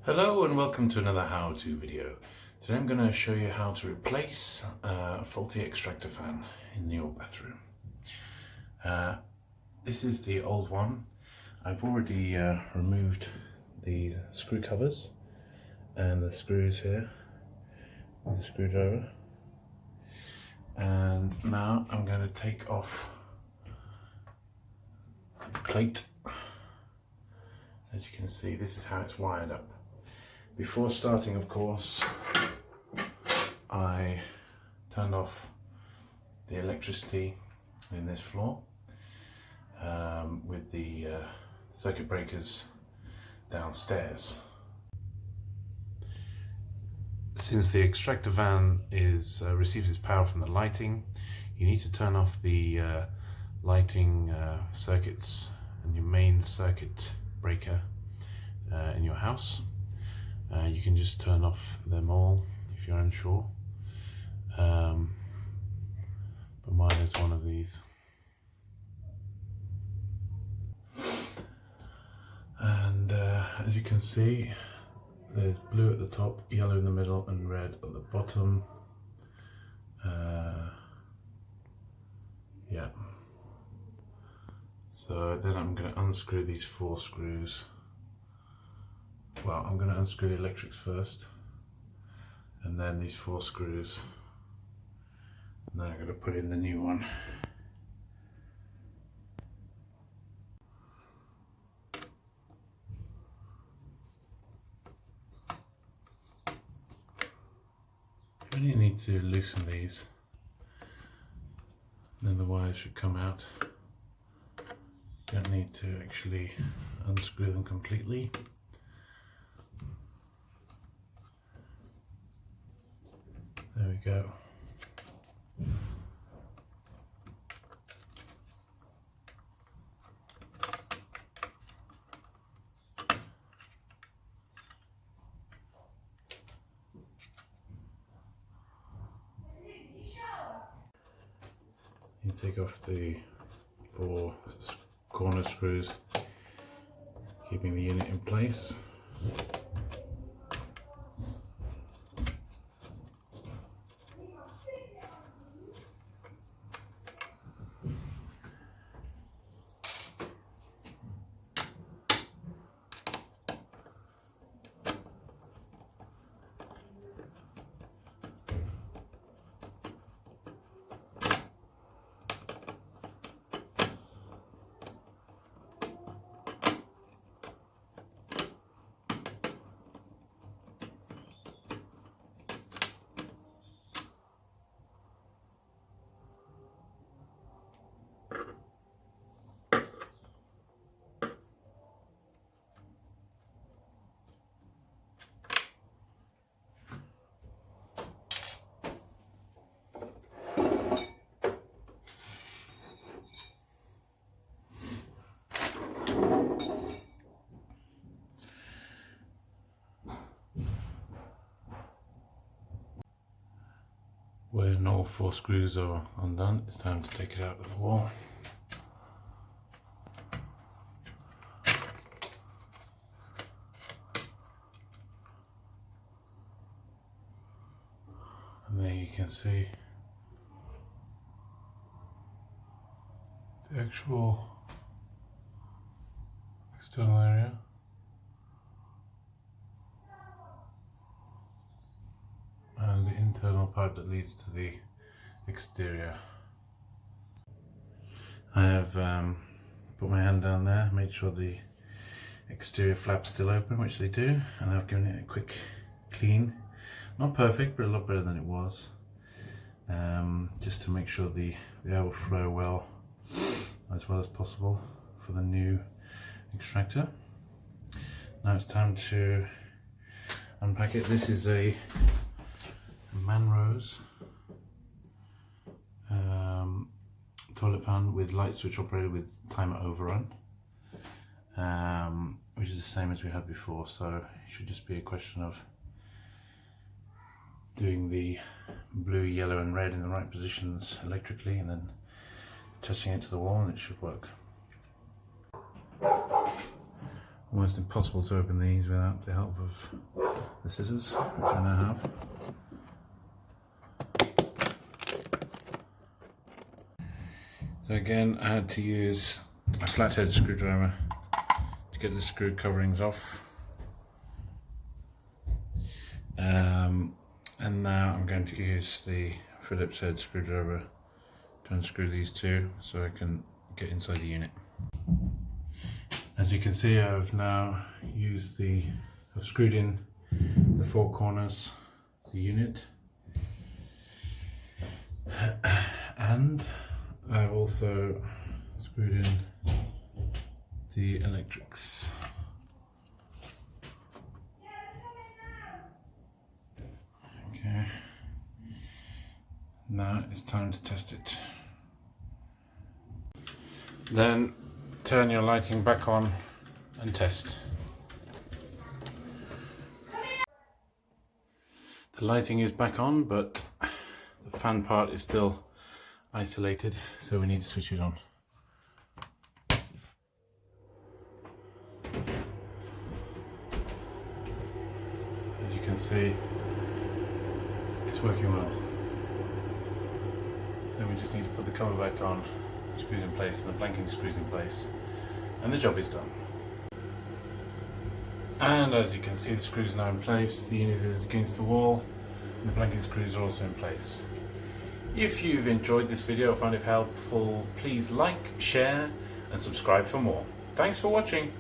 Hello and welcome to another how-to video. Today I'm going to show you how to replace a faulty extractor fan in your bathroom. This is the old one. I've already removed the screw covers and the screws here with the screwdriver, and now I'm going to take off the plate. As you can see, this is how it's wired up. Before starting, of course, I turned off the electricity in this floor with the circuit breakers downstairs. Since the extractor fan receives its power from the lighting, you need to turn off the lighting circuits and your main circuit breaker in your house. You can just turn off them all if you're unsure, but mine is one of these. And as you can see, there's blue at the top, yellow in the middle and red at the bottom. Yeah. So then I'm going to unscrew these 4 screws. Well, I'm going to unscrew the electrics first, and then these 4 screws, and then I'm going to put in the new one. You only need to loosen these, then the wires should come out. You don't need to actually unscrew them completely. There we go. You take off the 4 corner screws, keeping the unit in place. When all 4 screws are undone, it's time to take it out of the wall. And there you can see the actual external area. And the internal part that leads to the exterior. I have put my hand down there, made sure the exterior flap's still open, which they do, and I've given it a quick clean. Not perfect, but a lot better than it was, just to make sure the air will flow as well as possible for the new extractor. Now it's time to unpack it. This is a Manrose toilet fan with light switch operated with timer overrun, which is the same as we had before, so it should just be a question of doing the blue, yellow and red in the right positions electrically and then touching it to the wall, and it should work. almost impossible to open these without the help of the scissors, which I now have. So again, I had to use a flathead screwdriver to get the screw coverings off. And now I'm going to use the Phillips head screwdriver to unscrew these two so I can get inside the unit. As you can see, I've now I've screwed in the four corners of the unit, and I've also screwed in the electrics. Okay, now it's time to test it. Then turn your lighting back on and test. The lighting is back on, but the fan part is still isolated, so we need to switch it on. As you can see, it's working well. So we just need to put the cover back on, the screws in place, and the blanking screws in place, and the job is done. And as you can see, the screws are now in place, the unit is against the wall, and the blanking screws are also in place. If you've enjoyed this video or found it helpful, please like, share and subscribe for more. Thanks for watching.